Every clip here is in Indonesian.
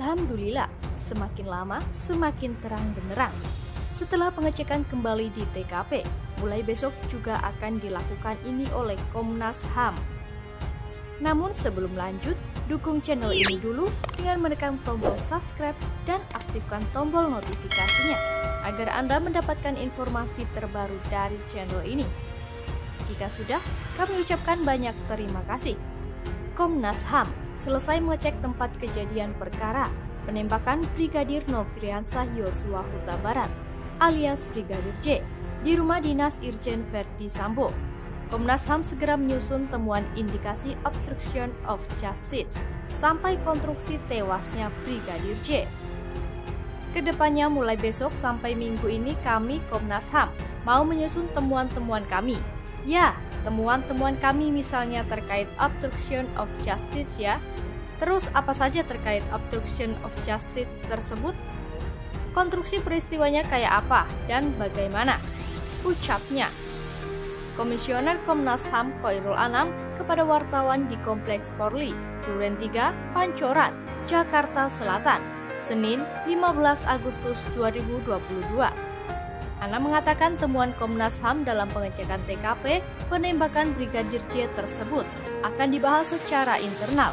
Alhamdulillah, semakin lama semakin terang benderang. Setelah pengecekan kembali di TKP, mulai besok juga akan dilakukan ini oleh Komnas HAM. Namun sebelum lanjut, dukung channel ini dulu dengan menekan tombol subscribe dan aktifkan tombol notifikasinya agar Anda mendapatkan informasi terbaru dari channel ini. Jika sudah, kami ucapkan banyak terima kasih. Komnas HAM selesai mengecek tempat kejadian perkara penembakan Brigadir Nofriansah Yosua Huta Barat alias Brigadir J di rumah dinas Irjen Verdi Sambo. Komnas HAM segera menyusun temuan indikasi obstruction of justice sampai konstruksi tewasnya Brigadir J. Kedepannya mulai besok sampai minggu ini kami Komnas HAM mau menyusun temuan-temuan kami. Ya, temuan-temuan kami misalnya terkait obstruction of justice ya. Terus apa saja terkait obstruction of justice tersebut? Konstruksi peristiwanya kayak apa dan bagaimana? Ucapnya. Komisioner Komnas HAM Khairul Anam kepada wartawan di Kompleks Porli, Duren 3, Pancoran, Jakarta Selatan, Senin 15 Agustus 2022. Anam mengatakan temuan Komnas HAM dalam pengecekan TKP penembakan Brigadir J tersebut akan dibahas secara internal.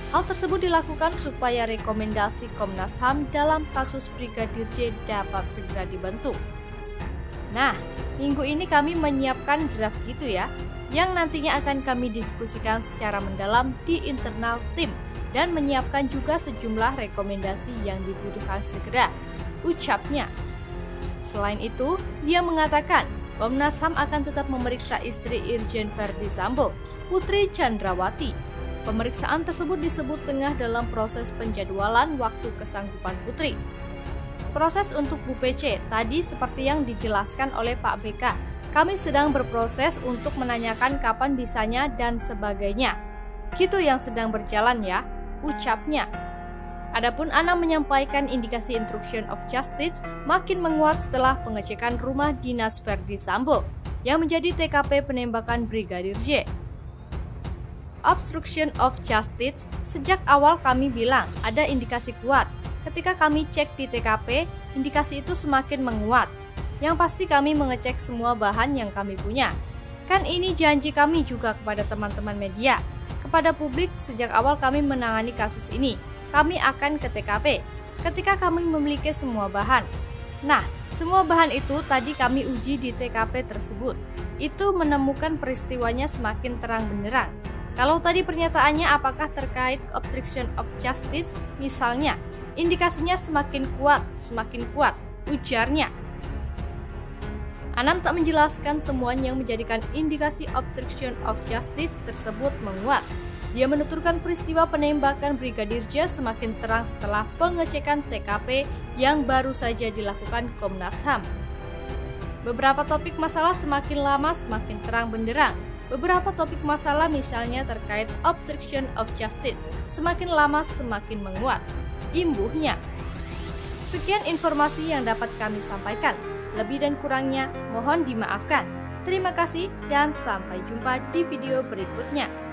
Hal tersebut dilakukan supaya rekomendasi Komnas HAM dalam kasus Brigadir J dapat segera dibentuk. Nah, minggu ini kami menyiapkan draft gitu ya, yang nantinya akan kami diskusikan secara mendalam di internal tim dan menyiapkan juga sejumlah rekomendasi yang dibutuhkan segera, ucapnya. Selain itu, dia mengatakan Komnas HAM akan tetap memeriksa istri Irjen Verdi Sambo, Putri Chandrawati. Pemeriksaan tersebut disebut tengah dalam proses penjadwalan waktu kesanggupan Putri. Proses untuk Bu PC tadi seperti yang dijelaskan oleh Pak BK, kami sedang berproses untuk menanyakan kapan bisanya dan sebagainya. Gitu yang sedang berjalan ya, ucapnya. Adapun Anam menyampaikan indikasi obstruction of justice makin menguat setelah pengecekan rumah dinas Verdi Sambo yang menjadi TKP penembakan Brigadir J. Obstruction of justice sejak awal kami bilang ada indikasi kuat. Ketika kami cek di TKP, indikasi itu semakin menguat. Yang pasti kami mengecek semua bahan yang kami punya. Kan ini janji kami juga kepada teman-teman media, kepada publik sejak awal kami menangani kasus ini. Kami akan ke TKP ketika kami memiliki semua bahan. Nah, semua bahan itu tadi kami uji di TKP tersebut. Itu menemukan peristiwanya semakin terang benderang. Kalau tadi pernyataannya apakah terkait obstruction of justice, misalnya, indikasinya semakin kuat, ujarnya. Anam tak menjelaskan temuan yang menjadikan indikasi obstruction of justice tersebut menguat. Dia menuturkan peristiwa penembakan Brigadir J semakin terang setelah pengecekan TKP yang baru saja dilakukan Komnas HAM. Beberapa topik masalah semakin lama semakin terang benderang. Beberapa topik masalah misalnya terkait obstruction of justice semakin lama semakin menguat. Imbuhnya. Sekian informasi yang dapat kami sampaikan. Lebih dan kurangnya mohon dimaafkan. Terima kasih dan sampai jumpa di video berikutnya.